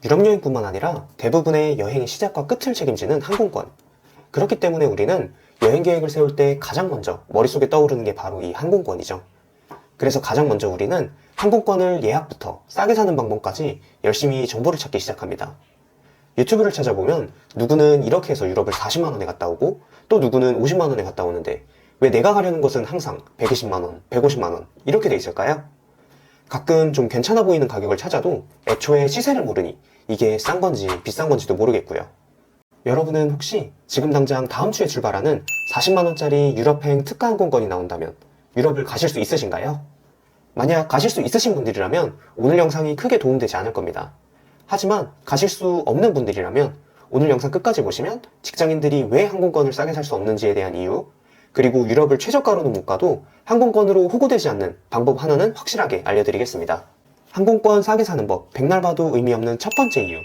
유럽 여행뿐만 아니라 대부분의 여행의 시작과 끝을 책임지는 항공권. 그렇기 때문에 우리는 여행 계획을 세울 때 가장 먼저 머릿속에 떠오르는 게 바로 이 항공권이죠. 그래서 가장 먼저 우리는 항공권을 예약부터 싸게 사는 방법까지 열심히 정보를 찾기 시작합니다. 유튜브를 찾아보면 누구는 이렇게 해서 유럽을 40만 원에 갔다 오고 또 누구는 50만 원에 갔다 오는데 왜 내가 가려는 곳은 항상 120만 원, 150만 원 이렇게 돼 있을까요? 가끔 좀 괜찮아 보이는 가격을 찾아도 애초에 시세를 모르니 이게 싼 건지 비싼 건지도 모르겠고요. 여러분은 혹시 지금 당장 다음 주에 출발하는 40만 원짜리 유럽행 특가 항공권이 나온다면 유럽을 가실 수 있으신가요? 만약 가실 수 있으신 분들이라면 오늘 영상이 크게 도움되지 않을 겁니다. 하지만 가실 수 없는 분들이라면 오늘 영상 끝까지 보시면 직장인들이 왜 항공권을 싸게 살 수 없는지에 대한 이유, 그리고 유럽을 최저가로는 못 가도 항공권으로 호구되지 않는 방법 하나는 확실하게 알려드리겠습니다. 항공권 싸게 사는 법, 백날 봐도 의미 없는 첫 번째 이유,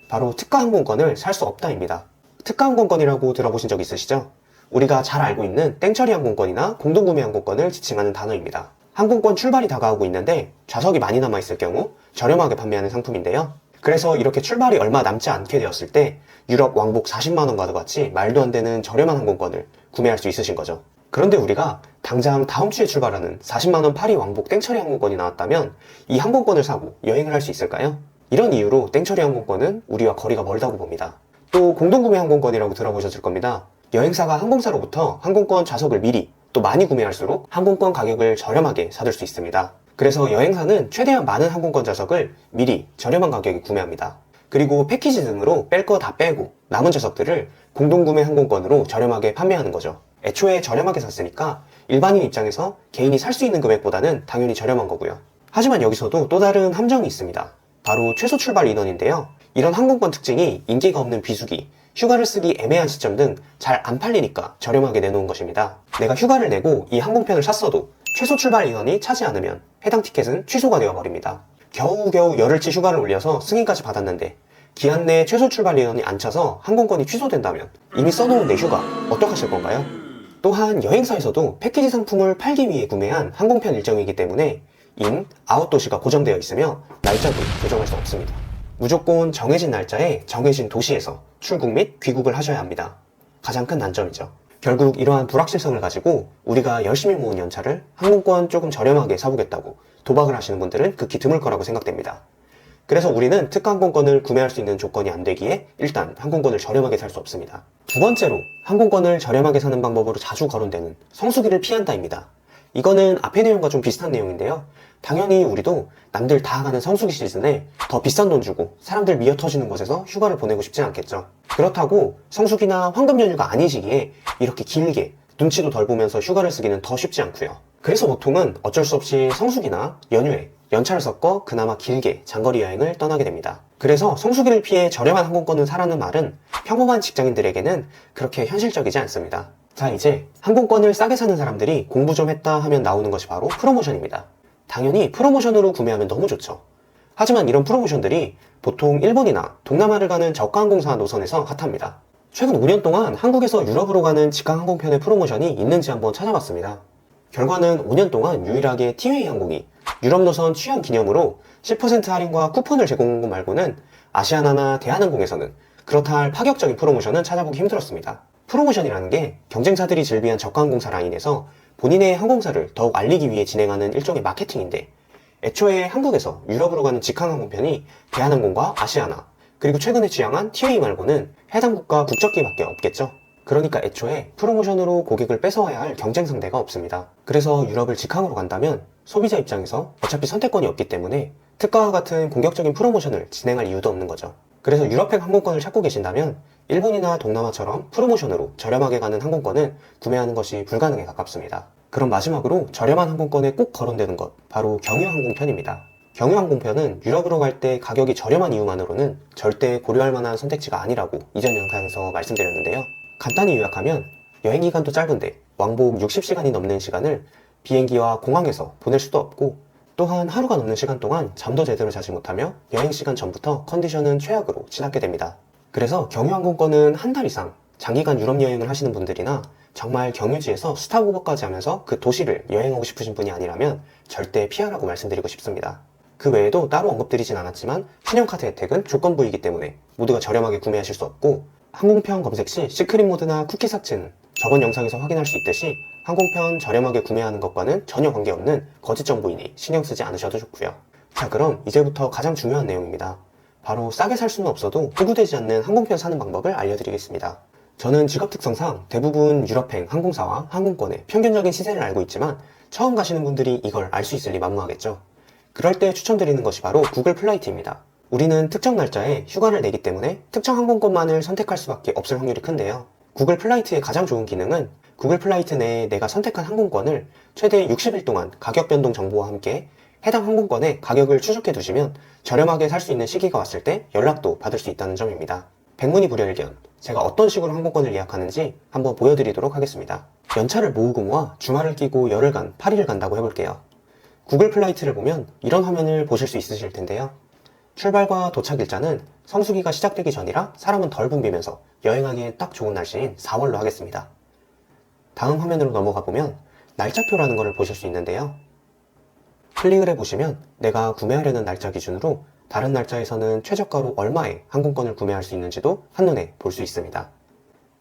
바로 특가 항공권을 살 수 없다입니다. 특가 항공권이라고 들어보신 적 있으시죠? 우리가 잘 알고 있는 땡처리 항공권이나 공동구매 항공권을 지칭하는 단어입니다. 항공권 출발이 다가오고 있는데 좌석이 많이 남아있을 경우 저렴하게 판매하는 상품인데요. 그래서 이렇게 출발이 얼마 남지 않게 되었을 때 유럽 왕복 40만원과도 같이 말도 안 되는 저렴한 항공권을 구매할 수 있으신 거죠. 그런데 우리가 당장 다음 주에 출발하는 40만원 파리 왕복 땡처리 항공권이 나왔다면 이 항공권을 사고 여행을 할 수 있을까요? 이런 이유로 땡처리 항공권은 우리와 거리가 멀다고 봅니다. 또 공동구매 항공권이라고 들어보셨을 겁니다. 여행사가 항공사로부터 항공권 좌석을 미리 또 많이 구매할수록 항공권 가격을 저렴하게 사둘 수 있습니다. 그래서 여행사는 최대한 많은 항공권 좌석을 미리 저렴한 가격에 구매합니다. 그리고 패키지 등으로 뺄 거 다 빼고 남은 좌석들을 공동구매 항공권으로 저렴하게 판매하는 거죠. 애초에 저렴하게 샀으니까 일반인 입장에서 개인이 살 수 있는 금액보다는 당연히 저렴한 거고요. 하지만 여기서도 또 다른 함정이 있습니다. 바로 최소 출발 인원인데요. 이런 항공권 특징이 인기가 없는 비수기, 휴가를 쓰기 애매한 시점 등 잘 안 팔리니까 저렴하게 내놓은 것입니다. 내가 휴가를 내고 이 항공편을 샀어도 최소 출발 인원이 차지 않으면 해당 티켓은 취소가 되어버립니다. 겨우겨우 열흘치 휴가를 올려서 승인까지 받았는데 기한 내에 최소 출발 인원이 안 차서 항공권이 취소된다면 이미 써놓은 내 휴가 어떡하실 건가요? 또한 여행사에서도 패키지 상품을 팔기 위해 구매한 항공편 일정이기 때문에 인, 아웃 도시가 고정되어 있으며 날짜도 조정할 수 없습니다. 무조건 정해진 날짜에 정해진 도시에서 출국 및 귀국을 하셔야 합니다. 가장 큰 단점이죠. 결국 이러한 불확실성을 가지고 우리가 열심히 모은 연차를 항공권 조금 저렴하게 사보겠다고 도박을 하시는 분들은 극히 드물 거라고 생각됩니다. 그래서 우리는 특가 항공권을 구매할 수 있는 조건이 안 되기에 일단 항공권을 저렴하게 살 수 없습니다. 두 번째로 항공권을 저렴하게 사는 방법으로 자주 거론되는 성수기를 피한다입니다. 이거는 앞의 내용과 좀 비슷한 내용인데요. 당연히 우리도 남들 다 가는 성수기 시즌에 더 비싼 돈 주고 사람들 미어 터지는 곳에서 휴가를 보내고 싶진 않겠죠. 그렇다고 성수기나 황금 연휴가 아닌 시기에 이렇게 길게 눈치도 덜 보면서 휴가를 쓰기는 더 쉽지 않고요. 그래서 보통은 어쩔 수 없이 성수기나 연휴에 연차를 섞어 그나마 길게 장거리 여행을 떠나게 됩니다. 그래서 성수기를 피해 저렴한 항공권을 사라는 말은 평범한 직장인들에게는 그렇게 현실적이지 않습니다. 자, 이제 항공권을 싸게 사는 사람들이 공부 좀 했다 하면 나오는 것이 바로 프로모션입니다. 당연히 프로모션으로 구매하면 너무 좋죠. 하지만 이런 프로모션들이 보통 일본이나 동남아를 가는 저가 항공사 노선에서 핫합니다. 최근 5년 동안 한국에서 유럽으로 가는 직항 항공편의 프로모션이 있는지 한번 찾아봤습니다. 결과는 5년 동안 유일하게 티웨이 항공이 유럽 노선 취향 기념으로 10% 할인과 쿠폰을 제공한 것 말고는 아시아나나 대한항공에서는 그렇다 할 파격적인 프로모션은 찾아보기 힘들었습니다. 프로모션이라는 게 경쟁사들이 즐비한 저가 항공사 라인에서 본인의 항공사를 더욱 알리기 위해 진행하는 일종의 마케팅인데 애초에 한국에서 유럽으로 가는 직항 항공편이 대한항공과 아시아나 그리고 최근에 취향한 티웨이 말고는 해당 국가 국적기밖에 없겠죠. 그러니까 애초에 프로모션으로 고객을 뺏어와야 할 경쟁 상대가 없습니다. 그래서 유럽을 직항으로 간다면 소비자 입장에서 어차피 선택권이 없기 때문에 특가와 같은 공격적인 프로모션을 진행할 이유도 없는 거죠. 그래서 유럽행 항공권을 찾고 계신다면 일본이나 동남아처럼 프로모션으로 저렴하게 가는 항공권은 구매하는 것이 불가능에 가깝습니다. 그럼 마지막으로 저렴한 항공권에 꼭 거론되는 것, 바로 경유항공편입니다. 경유항공편은 유럽으로 갈 때 가격이 저렴한 이유만으로는 절대 고려할 만한 선택지가 아니라고 이전 영상에서 말씀드렸는데요. 간단히 요약하면 여행기간도 짧은데 왕복 60시간이 넘는 시간을 비행기와 공항에서 보낼 수도 없고 또한 하루가 넘는 시간 동안 잠도 제대로 자지 못하며 여행시간 전부터 컨디션은 최악으로 치닫게 됩니다. 그래서 경유항공권은 한 달 이상 장기간 유럽 여행을 하시는 분들이나 정말 경유지에서 스탑오버까지 하면서 그 도시를 여행하고 싶으신 분이 아니라면 절대 피하라고 말씀드리고 싶습니다. 그 외에도 따로 언급드리진 않았지만 신용카드 혜택은 조건부이기 때문에 모두가 저렴하게 구매하실 수 없고, 항공편 검색 시 시크릿 모드나 쿠키 삭제는 저번 영상에서 확인할 수 있듯이 항공편 저렴하게 구매하는 것과는 전혀 관계없는 거짓 정보이니 신경 쓰지 않으셔도 좋고요. 자, 그럼 이제부터 가장 중요한 내용입니다. 바로 싸게 살 수는 없어도 호구되지 않는 항공편 사는 방법을 알려드리겠습니다. 저는 직업 특성상 대부분 유럽행 항공사와 항공권의 평균적인 시세를 알고 있지만 처음 가시는 분들이 이걸 알 수 있을 리 만무하겠죠. 그럴 때 추천드리는 것이 바로 구글 플라이트입니다. 우리는 특정 날짜에 휴가를 내기 때문에 특정 항공권만을 선택할 수밖에 없을 확률이 큰데요. 구글 플라이트의 가장 좋은 기능은 구글 플라이트 내에 내가 선택한 항공권을 최대 60일 동안 가격 변동 정보와 함께 해당 항공권의 가격을 추적해 두시면 저렴하게 살 수 있는 시기가 왔을 때 연락도 받을 수 있다는 점입니다. 백문이 불여일견, 제가 어떤 식으로 항공권을 예약하는지 한번 보여드리도록 하겠습니다. 연차를 모으고 모아 주말을 끼고 열흘간 파리를 간다고 해볼게요. 구글 플라이트를 보면 이런 화면을 보실 수 있으실 텐데요. 출발과 도착 일자는 성수기가 시작되기 전이라 사람은 덜 붐비면서 여행하기에 딱 좋은 날씨인 4월로 하겠습니다. 다음 화면으로 넘어가 보면 날짜표라는 것을 보실 수 있는데요. 클릭을 해보시면 내가 구매하려는 날짜 기준으로 다른 날짜에서는 최저가로 얼마에 항공권을 구매할 수 있는지도 한눈에 볼 수 있습니다.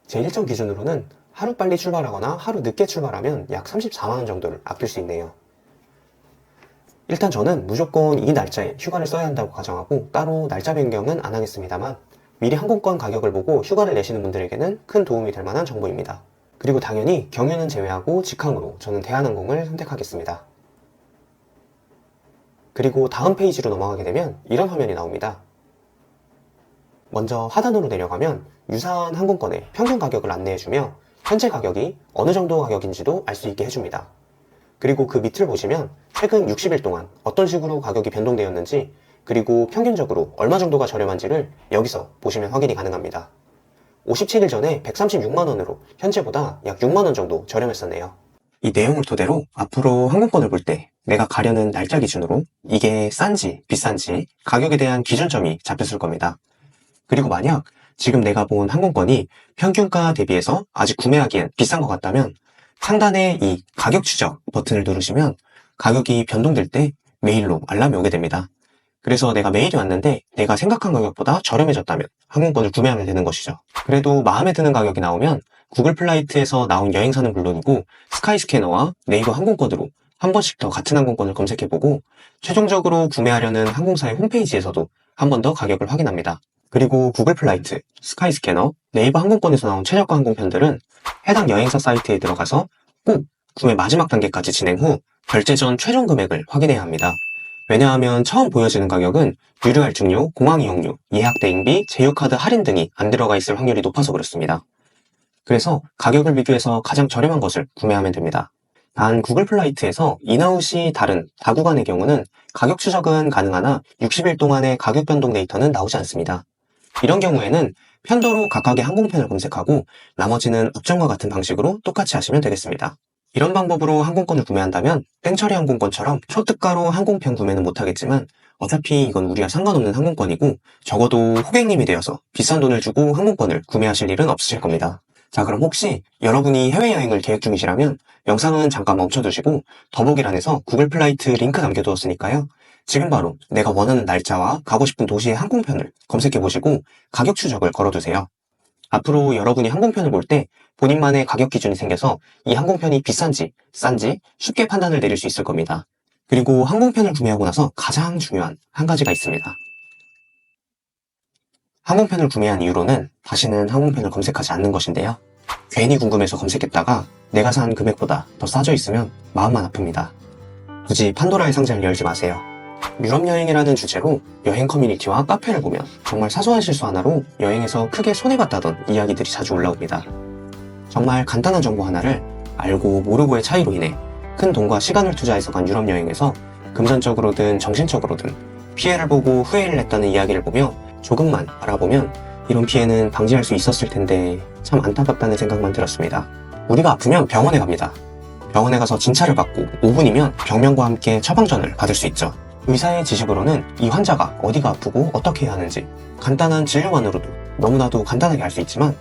제 일정 기준으로는 하루 빨리 출발하거나 하루 늦게 출발하면 약 34만원 정도를 아낄 수 있네요. 일단 저는 무조건 이 날짜에 휴가를 써야 한다고 가정하고 따로 날짜 변경은 안 하겠습니다만 미리 항공권 가격을 보고 휴가를 내시는 분들에게는 큰 도움이 될 만한 정보입니다. 그리고 당연히 경유는 제외하고 직항으로 저는 대한항공을 선택하겠습니다. 그리고 다음 페이지로 넘어가게 되면 이런 화면이 나옵니다. 먼저 하단으로 내려가면 유사한 항공권의 평균 가격을 안내해주며 현재 가격이 어느 정도 가격인지도 알 수 있게 해줍니다. 그리고 그 밑을 보시면 최근 60일 동안 어떤 식으로 가격이 변동되었는지 그리고 평균적으로 얼마 정도가 저렴한지를 여기서 보시면 확인이 가능합니다. 57일 전에 136만원으로 현재보다 약 6만원 정도 저렴했었네요. 이 내용을 토대로 앞으로 항공권을 볼 때 내가 가려는 날짜 기준으로 이게 싼지 비싼지 가격에 대한 기준점이 잡혔을 겁니다. 그리고 만약 지금 내가 본 항공권이 평균가 대비해서 아직 구매하기엔 비싼 것 같다면 상단에 이 가격 추적 버튼을 누르시면 가격이 변동될 때 메일로 알람이 오게 됩니다. 그래서 내가 메일이 왔는데 내가 생각한 가격보다 저렴해졌다면 항공권을 구매하면 되는 것이죠. 그래도 마음에 드는 가격이 나오면 구글 플라이트에서 나온 여행사는 물론이고 스카이스캐너와 네이버 항공권으로 한 번씩 더 같은 항공권을 검색해보고 최종적으로 구매하려는 항공사의 홈페이지에서도 한 번 더 가격을 확인합니다. 그리고 구글 플라이트, 스카이스캐너, 네이버 항공권에서 나온 최저가 항공편들은 해당 여행사 사이트에 들어가서 꼭 구매 마지막 단계까지 진행 후 결제 전 최종 금액을 확인해야 합니다. 왜냐하면 처음 보여지는 가격은 유료 할증료, 공항 이용료, 예약 대행비, 제휴카드 할인 등이 안 들어가 있을 확률이 높아서 그렇습니다. 그래서 가격을 비교해서 가장 저렴한 것을 구매하면 됩니다. 단 구글 플라이트에서 인아웃이 다른 다구간의 경우는 가격 추적은 가능하나 60일 동안의 가격 변동 데이터는 나오지 않습니다. 이런 경우에는 편도로 각각의 항공편을 검색하고 나머지는 업종과 같은 방식으로 똑같이 하시면 되겠습니다. 이런 방법으로 항공권을 구매한다면 땡처리 항공권처럼 초특가로 항공편 구매는 못하겠지만 어차피 이건 우리와 상관없는 항공권이고 적어도 호객님이 되어서 비싼 돈을 주고 항공권을 구매하실 일은 없으실 겁니다. 자, 그럼 혹시 여러분이 해외여행을 계획 중이시라면 영상은 잠깐 멈춰두시고 더보기란에서 구글 플라이트 링크 남겨두었으니까요. 지금 바로 내가 원하는 날짜와 가고 싶은 도시의 항공편을 검색해보시고 가격 추적을 걸어두세요. 앞으로 여러분이 항공편을 볼 때 본인만의 가격 기준이 생겨서 이 항공편이 비싼지 싼지 쉽게 판단을 내릴 수 있을 겁니다. 그리고 항공편을 구매하고 나서 가장 중요한 한 가지가 있습니다. 항공편을 구매한 이후로는 다시는 항공편을 검색하지 않는 것인데요. 괜히 궁금해서 검색했다가 내가 산 금액보다 더 싸져 있으면 마음만 아픕니다. 굳이 판도라의 상자를 열지 마세요. 유럽 여행이라는 주제로 여행 커뮤니티와 카페를 보면 정말 사소한 실수 하나로 여행에서 크게 손해봤다던 이야기들이 자주 올라옵니다. 정말 간단한 정보 하나를 알고 모르고의 차이로 인해 큰 돈과 시간을 투자해서 간 유럽 여행에서 금전적으로든 정신적으로든 피해를 보고 후회를 했다는 이야기를 보며 조금만 알아보면 이런 피해는 방지할 수 있었을 텐데 참 안타깝다는 생각만 들었습니다. 우리가 아프면 병원에 갑니다. 병원에 가서 진찰을 받고 5분이면 병명과 함께 처방전을 받을 수 있죠. 의사의 지식으로는 이 환자가 어디가 아프고 어떻게 해야 하는지 간단한 진료만으로도 너무나도 간단하게 알 수 있지만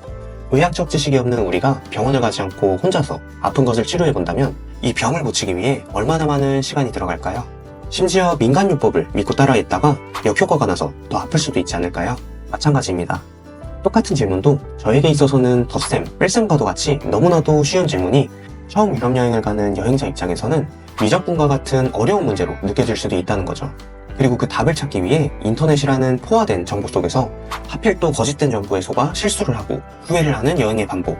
의학적 지식이 없는 우리가 병원을 가지 않고 혼자서 아픈 것을 치료해 본다면 이 병을 고치기 위해 얼마나 많은 시간이 들어갈까요? 심지어 민간요법을 믿고 따라했다가 역효과가 나서 더 아플 수도 있지 않을까요? 마찬가지입니다. 똑같은 질문도 저에게 있어서는 덧셈, 뺄셈과도 같이 너무나도 쉬운 질문이 처음 유럽 여행을 가는 여행자 입장에서는 미적분과 같은 어려운 문제로 느껴질 수도 있다는 거죠. 그리고 그 답을 찾기 위해 인터넷이라는 포화된 정보 속에서 하필 또 거짓된 정보에 속아 실수를 하고 후회를 하는 여행의 반복.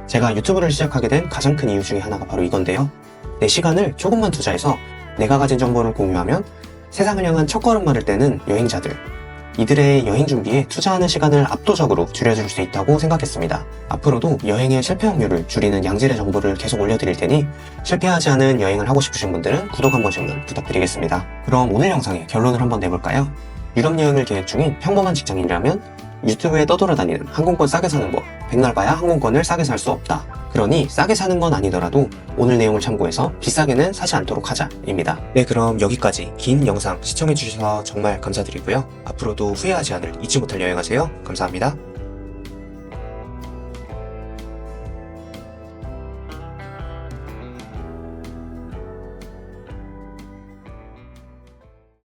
제가 유튜브를 시작하게 된 가장 큰 이유 중에 하나가 바로 이건데요. 내 시간을 조금만 투자해서 내가 가진 정보를 공유하면 세상을 향한 첫걸음마를 떼는 여행자들, 이들의 여행 준비에 투자하는 시간을 압도적으로 줄여줄 수 있다고 생각했습니다. 앞으로도 여행의 실패 확률을 줄이는 양질의 정보를 계속 올려드릴 테니 실패하지 않은 여행을 하고 싶으신 분들은 구독 한 번씩만 부탁드리겠습니다. 그럼 오늘 영상의 결론을 한번 내볼까요? 유럽 여행을 계획 중인 평범한 직장인이라면 유튜브에 떠돌아다니는 항공권 싸게 사는 법, 백날 봐야 항공권을 싸게 살 수 없다. 그러니 싸게 사는 건 아니더라도 오늘 내용을 참고해서 비싸게는 사지 않도록 하자입니다. 네, 그럼 여기까지 긴 영상 시청해주셔서 정말 감사드리고요. 앞으로도 후회하지 않을 잊지 못할 여행하세요. 감사합니다.